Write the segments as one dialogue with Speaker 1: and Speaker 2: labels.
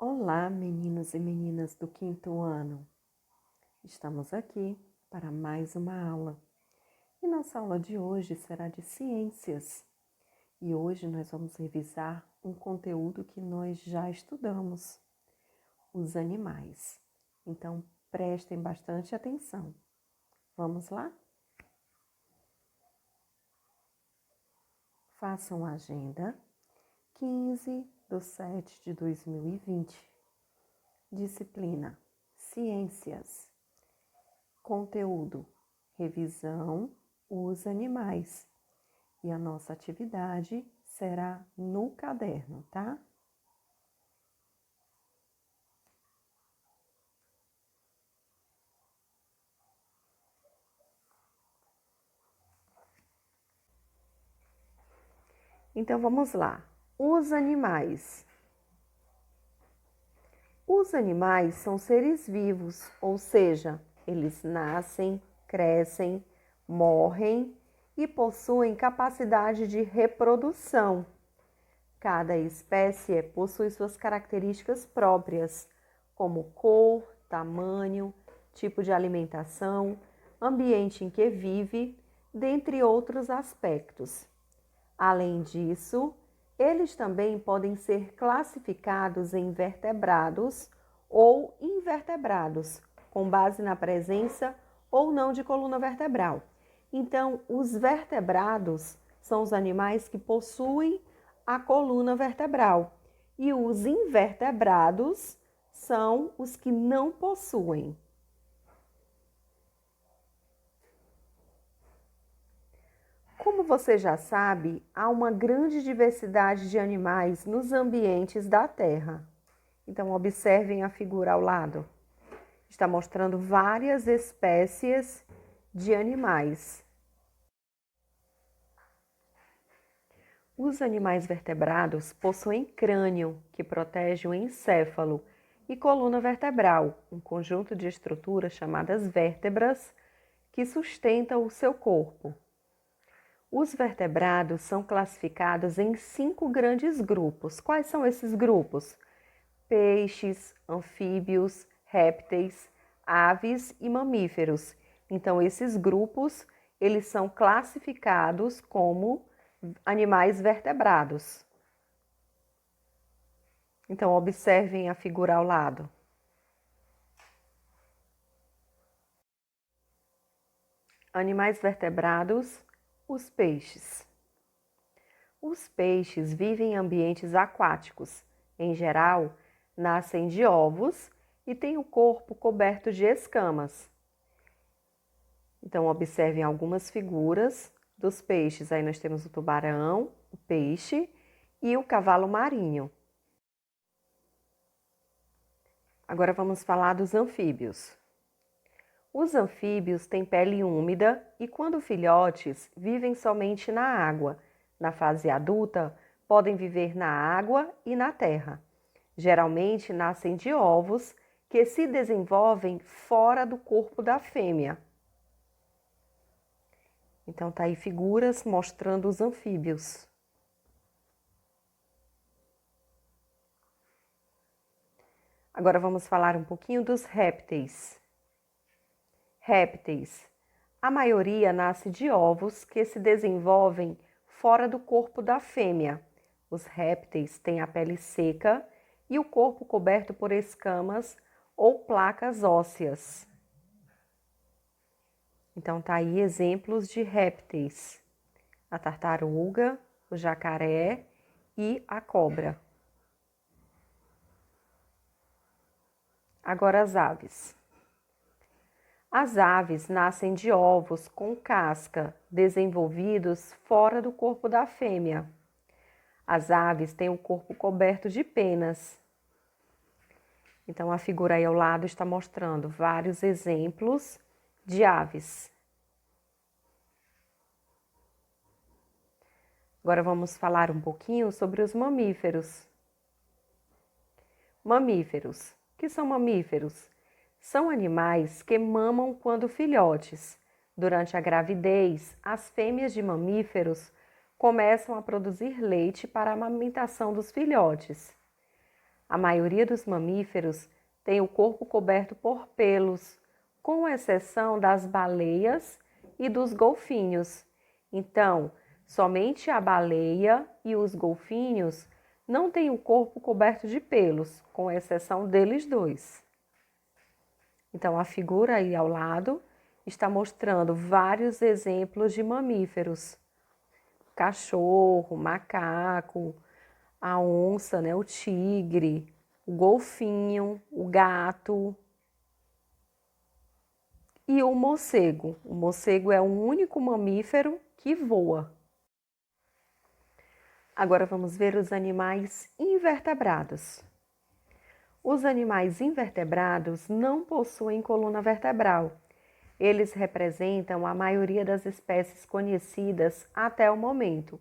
Speaker 1: Olá, meninos e meninas do quinto ano. Estamos aqui para mais uma aula. E nossa aula de hoje será de ciências. E hoje nós vamos revisar um conteúdo que nós já estudamos, os animais. Então, prestem bastante atenção. Vamos lá? Façam a agenda 15/7/2020. Disciplina Ciências. Conteúdo: revisão, os animais. E a nossa atividade será no caderno, tá? Então vamos lá. Os animais. Os animais são seres vivos, ou seja, eles nascem, crescem, morrem e possuem capacidade de reprodução. Cada espécie possui suas características próprias, como cor, tamanho, tipo de alimentação, ambiente em que vive, dentre outros aspectos. Além disso, eles também podem ser classificados em vertebrados ou invertebrados, com base na presença ou não de coluna vertebral. Então, os vertebrados são os animais que possuem a coluna vertebral e os invertebrados são os que não possuem. Como você já sabe, há uma grande diversidade de animais nos ambientes da Terra. Então, observem a figura ao lado. Está mostrando várias espécies de animais. Os animais vertebrados possuem crânio, que protege o encéfalo, e coluna vertebral, um conjunto de estruturas chamadas vértebras, que sustentam o seu corpo. Os vertebrados são classificados em 5 grandes grupos. Quais são esses grupos? Peixes, anfíbios, répteis, aves e mamíferos. Então, esses grupos, eles são classificados como animais vertebrados. Então, observem a figura ao lado. Animais vertebrados, os peixes. Os peixes vivem em ambientes aquáticos. Em geral, nascem de ovos e têm o corpo coberto de escamas. Então, observem algumas figuras dos peixes. Aí nós temos o tubarão, o peixe e o cavalo marinho. Agora vamos falar dos anfíbios. Os anfíbios têm pele úmida e, quando filhotes, vivem somente na água. Na fase adulta, podem viver na água e na terra. Geralmente nascem de ovos que se desenvolvem fora do corpo da fêmea. Então tá aí figuras mostrando os anfíbios. Agora vamos falar um pouquinho dos répteis. Répteis. A maioria nasce de ovos que se desenvolvem fora do corpo da fêmea. Os répteis têm a pele seca e o corpo coberto por escamas ou placas ósseas. Então tá aí exemplos de répteis: a tartaruga, o jacaré e a cobra. Agora as aves. As aves nascem de ovos com casca, desenvolvidos fora do corpo da fêmea. As aves têm o corpo coberto de penas. Então, a figura aí ao lado está mostrando vários exemplos de aves. Agora vamos falar um pouquinho sobre os mamíferos. Mamíferos. O que são mamíferos? São animais que mamam quando filhotes. Durante a gravidez, as fêmeas de mamíferos começam a produzir leite para a amamentação dos filhotes. A maioria dos mamíferos tem o corpo coberto por pelos, com exceção das baleias e dos golfinhos. Então, somente a baleia e os golfinhos não têm o corpo coberto de pelos, com exceção deles dois. Então, a figura aí ao lado está mostrando vários exemplos de mamíferos. Cachorro, macaco, a onça, né, o tigre, o golfinho, o gato e o morcego. O morcego é o único mamífero que voa. Agora vamos ver os animais invertebrados. Os animais invertebrados não possuem coluna vertebral. Eles representam a maioria das espécies conhecidas até o momento.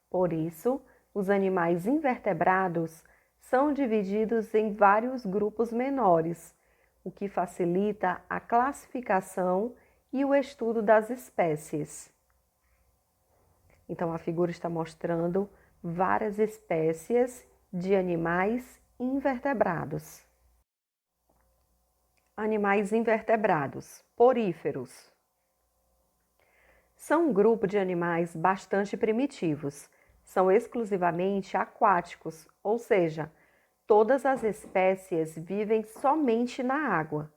Speaker 1: Por isso, os animais invertebrados são divididos em vários grupos menores, o que facilita a classificação e o estudo das espécies. Então, a figura está mostrando várias espécies de animais invertebrados. Animais invertebrados, poríferos. São um grupo de animais bastante primitivos. São exclusivamente aquáticos, ou seja, todas as espécies vivem somente na água.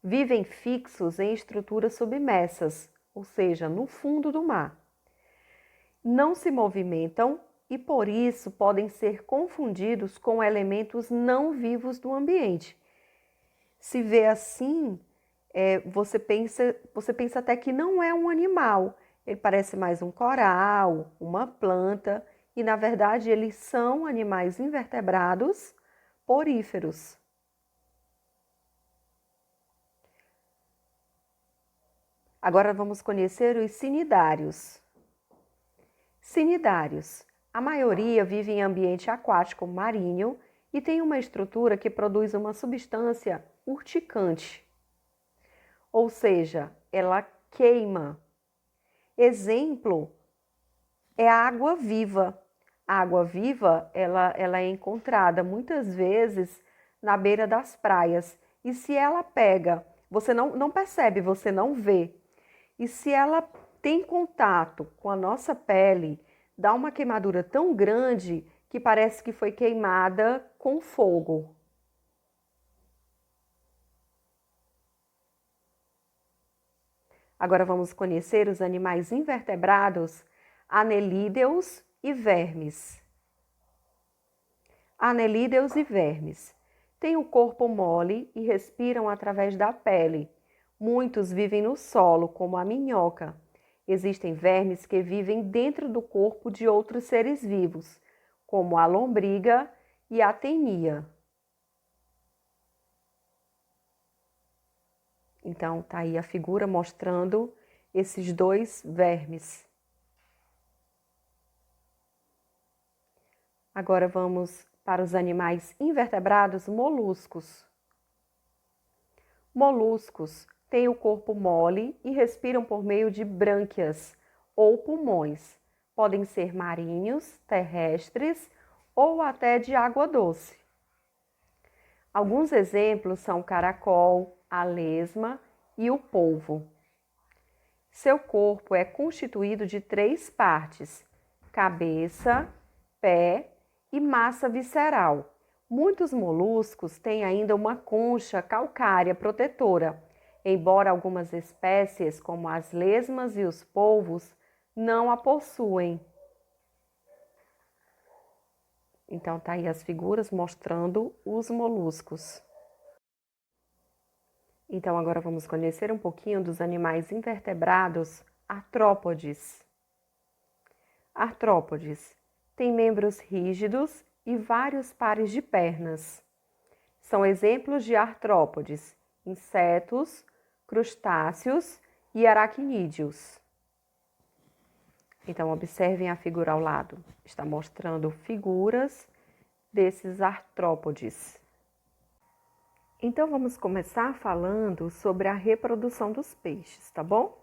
Speaker 1: Vivem fixos em estruturas submersas, ou seja, no fundo do mar. Não se movimentam e, por isso, podem ser confundidos com elementos não vivos do ambiente. Se vê assim, você pensa até que não é um animal. Ele parece mais um coral, uma planta, e na verdade eles são animais invertebrados poríferos. Agora vamos conhecer os cnidários. Cnidários. A maioria vive em ambiente aquático marinho e tem uma estrutura que produz uma substância urticante, ou seja, ela queima. Exemplo é a água-viva. A água-viva ela é encontrada muitas vezes na beira das praias e se ela pega, você não percebe, você não vê. E se ela tem contato com a nossa pele, dá uma queimadura tão grande que parece que foi queimada com fogo. Agora vamos conhecer os animais invertebrados, anelídeos e vermes. Anelídeos e vermes. Têm o corpo mole e respiram através da pele. Muitos vivem no solo, como a minhoca. Existem vermes que vivem dentro do corpo de outros seres vivos, como a lombriga e a tenia. Então, tá aí a figura mostrando esses dois vermes. Agora vamos para os animais invertebrados moluscos. Moluscos têm o corpo mole e respiram por meio de brânquias ou pulmões. Podem ser marinhos, terrestres ou até de água doce. Alguns exemplos são o caracol, a lesma e o polvo. Seu corpo é constituído de 3 partes: cabeça, pé e massa visceral. Muitos moluscos têm ainda uma concha calcária protetora, embora algumas espécies, como as lesmas e os polvos, não a possuem. Então, tá aí as figuras mostrando os moluscos. Então, agora vamos conhecer um pouquinho dos animais invertebrados artrópodes. Artrópodes têm membros rígidos e vários pares de pernas. São exemplos de artrópodes, insetos, crustáceos e aracnídeos. Então, observem a figura ao lado. Está mostrando figuras desses artrópodes. Então, vamos começar falando sobre a reprodução dos peixes, tá bom?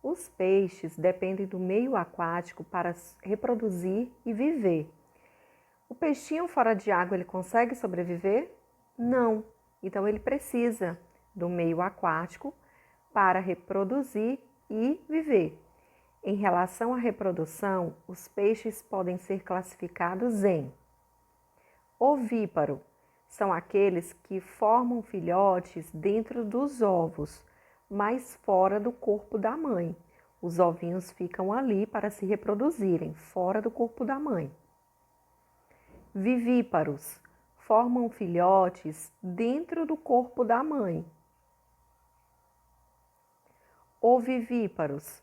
Speaker 1: Os peixes dependem do meio aquático para reproduzir e viver. O peixinho fora de água, ele consegue sobreviver? Não. Então ele precisa do meio aquático para reproduzir e viver. Em relação à reprodução, os peixes podem ser classificados em ovíparo, são aqueles que formam filhotes dentro dos ovos, mas fora do corpo da mãe. Os ovinhos ficam ali para se reproduzirem, fora do corpo da mãe. Vivíparos, formam filhotes dentro do corpo da mãe. Ovivíparos,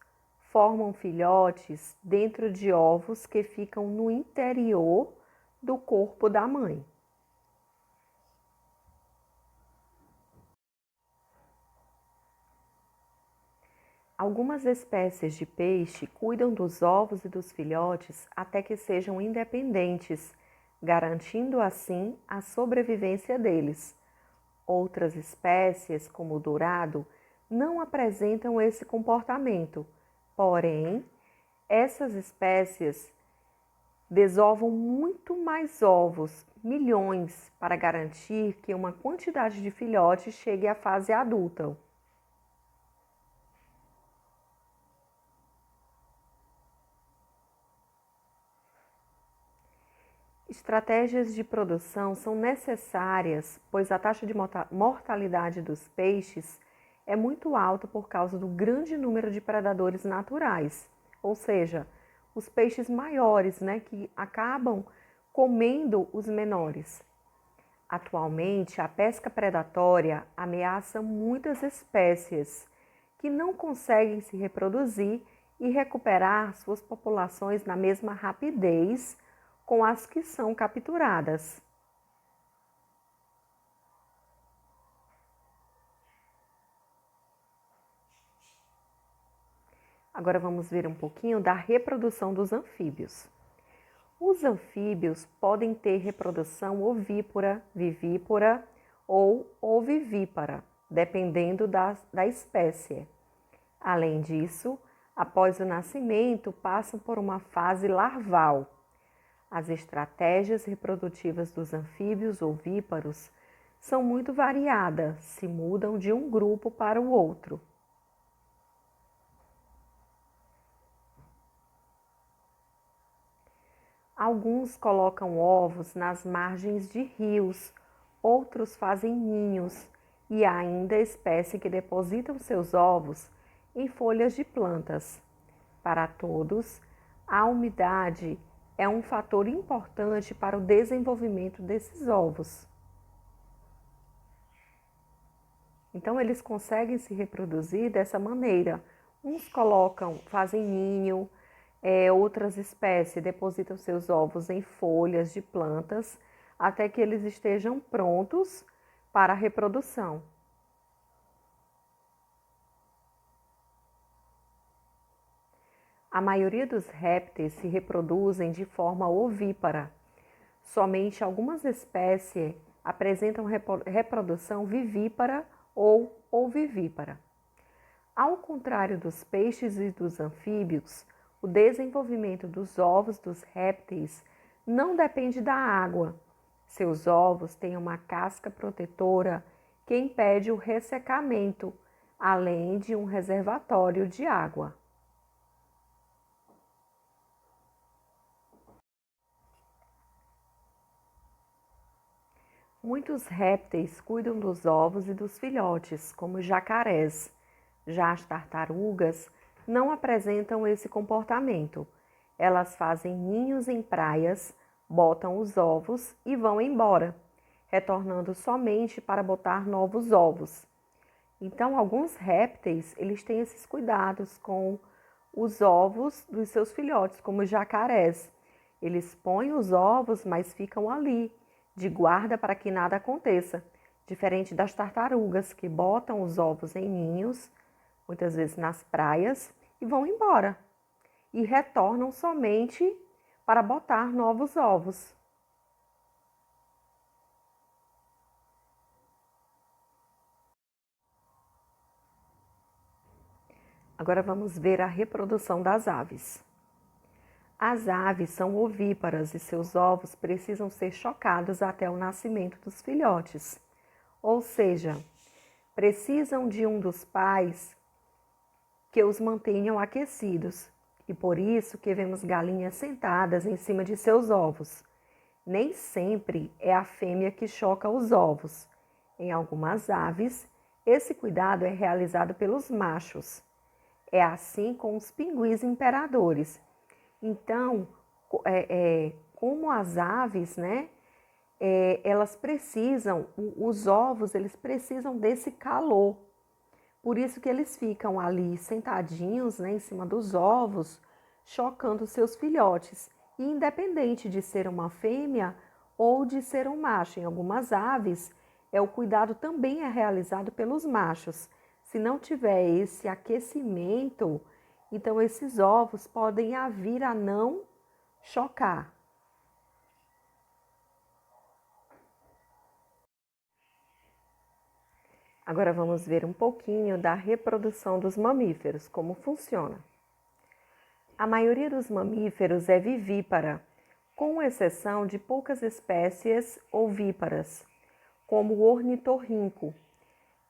Speaker 1: formam filhotes dentro de ovos que ficam no interior do corpo da mãe. Algumas espécies de peixe cuidam dos ovos e dos filhotes até que sejam independentes, garantindo assim a sobrevivência deles. Outras espécies, como o dourado, não apresentam esse comportamento, porém, essas espécies desovam muito mais ovos, milhões, para garantir que uma quantidade de filhotes chegue à fase adulta. Estratégias de produção são necessárias, pois a taxa de mortalidade dos peixes é muito alta por causa do grande número de predadores naturais, ou seja, os peixes maiores, que acabam comendo os menores. Atualmente, a pesca predatória ameaça muitas espécies que não conseguem se reproduzir e recuperar suas populações na mesma rapidez com as que são capturadas. Agora vamos ver um pouquinho da reprodução dos anfíbios. Os anfíbios podem ter reprodução ovípara, vivípara ou ovivípara, dependendo da espécie. Além disso, após o nascimento, passam por uma fase larval. As estratégias reprodutivas dos anfíbios ovíparos são muito variadas, se mudam de um grupo para o outro. Alguns colocam ovos nas margens de rios, outros fazem ninhos e há ainda espécies que depositam seus ovos em folhas de plantas. Para todos, a umidade é um fator importante para o desenvolvimento desses ovos. Então, eles conseguem se reproduzir dessa maneira. Uns fazem ninho, outras espécies depositam seus ovos em folhas de plantas até que eles estejam prontos para a reprodução. A maioria dos répteis se reproduzem de forma ovípara. Somente algumas espécies apresentam reprodução vivípara ou ovivípara. Ao contrário dos peixes e dos anfíbios, o desenvolvimento dos ovos dos répteis não depende da água. Seus ovos têm uma casca protetora que impede o ressecamento, além de um reservatório de água. Muitos répteis cuidam dos ovos e dos filhotes, como jacarés. Já as tartarugas não apresentam esse comportamento. Elas fazem ninhos em praias, botam os ovos e vão embora, retornando somente para botar novos ovos. Então, alguns répteis, eles têm esses cuidados com os ovos dos seus filhotes, como os jacarés. Eles põem os ovos, mas ficam ali, de guarda para que nada aconteça, diferente das tartarugas que botam os ovos em ninhos, muitas vezes nas praias, e vão embora. E retornam somente para botar novos ovos. Agora vamos ver a reprodução das aves. As aves são ovíparas e seus ovos precisam ser chocados até o nascimento dos filhotes. Ou seja, precisam de um dos pais que os mantenham aquecidos. E por isso que vemos galinhas sentadas em cima de seus ovos. Nem sempre é a fêmea que choca os ovos. Em algumas aves, esse cuidado é realizado pelos machos. É assim com os pinguins imperadores. Então, como as aves, né, elas precisam, os ovos, eles precisam desse calor. Por isso que eles ficam ali sentadinhos, né, em cima dos ovos, chocando seus filhotes. E independente de ser uma fêmea ou de ser um macho, em algumas aves, o cuidado também é realizado pelos machos. Se não tiver esse aquecimento, então esses ovos podem vir a não chocar. Agora vamos ver um pouquinho da reprodução dos mamíferos, como funciona. A maioria dos mamíferos é vivípara, com exceção de poucas espécies ovíparas, como o ornitorrinco.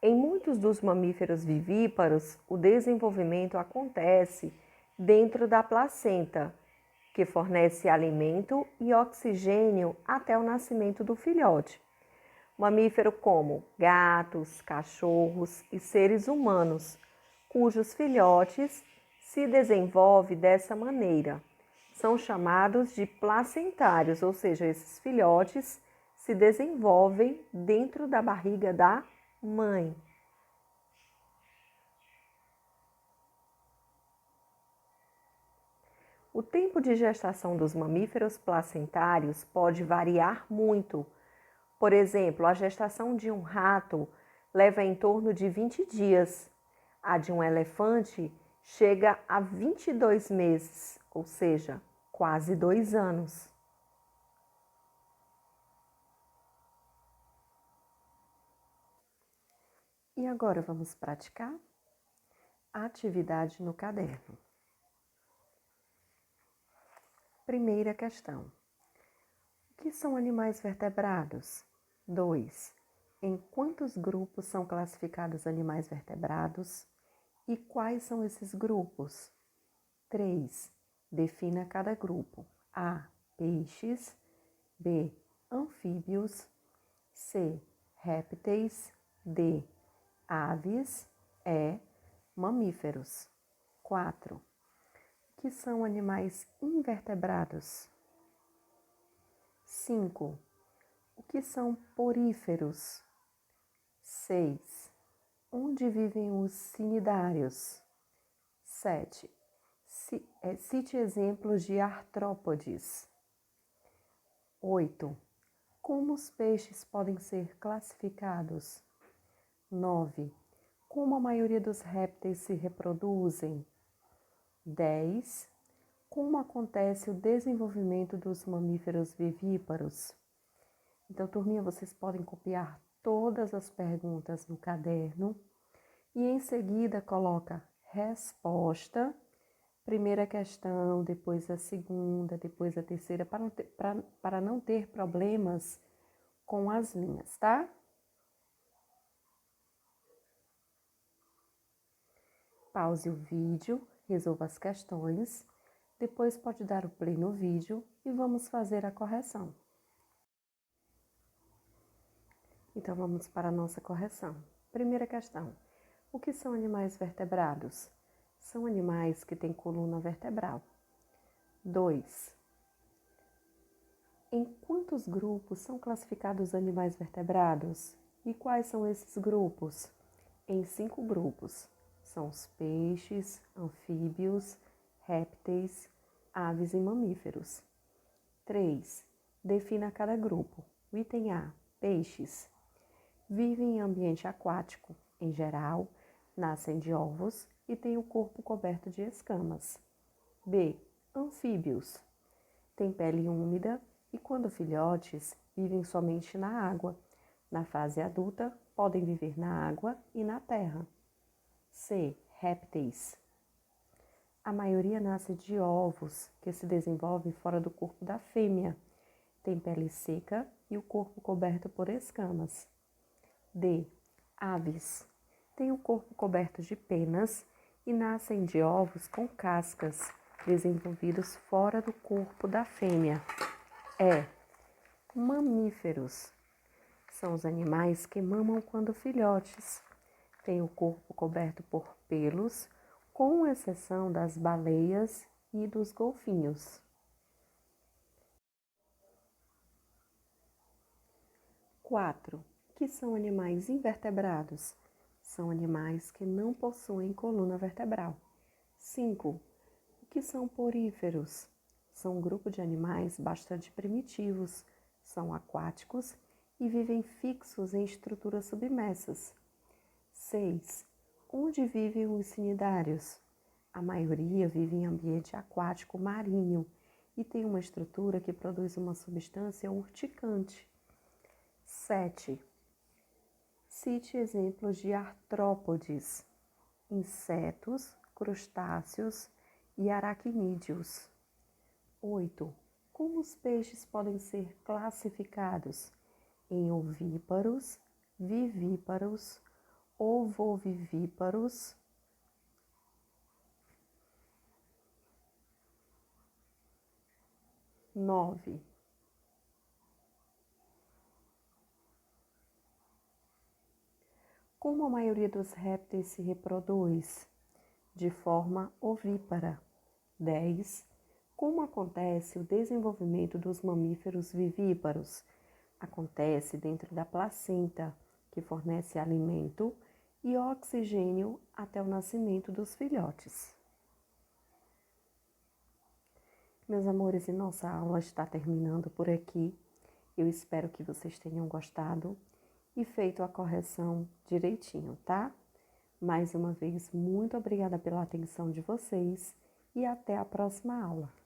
Speaker 1: Em muitos dos mamíferos vivíparos, o desenvolvimento acontece dentro da placenta, que fornece alimento e oxigênio até o nascimento do filhote. Mamífero como gatos, cachorros e seres humanos, cujos filhotes se desenvolvem dessa maneira. São chamados de placentários, ou seja, esses filhotes se desenvolvem dentro da barriga da mãe. O tempo de gestação dos mamíferos placentários pode variar muito. Por exemplo, a gestação de um rato leva em torno de 20 dias. A de um elefante chega a 22 meses, ou seja, quase 2 anos. E agora vamos praticar a atividade no caderno. Primeira questão. O que são animais vertebrados? 2. Em quantos grupos são classificados animais vertebrados? E quais são esses grupos? 3. Defina cada grupo. A. Peixes. B. Anfíbios. C. Répteis. D. Aves. E. Mamíferos. 4. O que são animais invertebrados? 5. O que são poríferos? 6. Onde vivem os cnidários? 7. Cite exemplos de artrópodes. 8. Como os peixes podem ser classificados? 9. Como a maioria dos répteis se reproduzem? 10. Como acontece o desenvolvimento dos mamíferos vivíparos? Então, turminha, vocês podem copiar todas as perguntas no caderno e em seguida coloca resposta, primeira questão, depois a segunda, depois a terceira, para não ter problemas com as linhas, tá? Pause o vídeo, resolva as questões, depois pode dar o play no vídeo e vamos fazer a correção. Então, vamos para a nossa correção. Primeira questão. O que são animais vertebrados? São animais que têm coluna vertebral. 2. Em quantos grupos são classificados animais vertebrados? E quais são esses grupos? Em 5 grupos. São os peixes, anfíbios, répteis, aves e mamíferos. 3. Defina cada grupo. O item A. Peixes. Vivem em ambiente aquático, em geral, nascem de ovos e têm o corpo coberto de escamas. B. Anfíbios. Têm pele úmida e, quando filhotes, vivem somente na água. Na fase adulta, podem viver na água e na terra. C. Répteis. A maioria nasce de ovos que se desenvolvem fora do corpo da fêmea. Tem pele seca e o corpo coberto por escamas. D. Aves. Tem o corpo coberto de penas e nascem de ovos com cascas, desenvolvidos fora do corpo da fêmea. E. Mamíferos. São os animais que mamam quando filhotes. Tem o corpo coberto por pelos, com exceção das baleias e dos golfinhos. 4. Que são animais invertebrados? São animais que não possuem coluna vertebral. 5. O que são poríferos? São um grupo de animais bastante primitivos, são aquáticos e vivem fixos em estruturas submersas. 6. Onde vivem os cnidários? A maioria vive em ambiente aquático marinho e tem uma estrutura que produz uma substância urticante. 7. Cite exemplos de artrópodes: insetos, crustáceos e aracnídeos. 8. Como os peixes podem ser classificados? Em ovíparos, vivíparos, ovovivíparos. 9. Como a maioria dos répteis se reproduz? De forma ovípara. 10. Como acontece o desenvolvimento dos mamíferos vivíparos? Acontece dentro da placenta, que fornece alimento e oxigênio até o nascimento dos filhotes. Meus amores, e nossa aula está terminando por aqui. Eu espero que vocês tenham gostado e feito a correção direitinho, tá? Mais uma vez, muito obrigada pela atenção de vocês e até a próxima aula.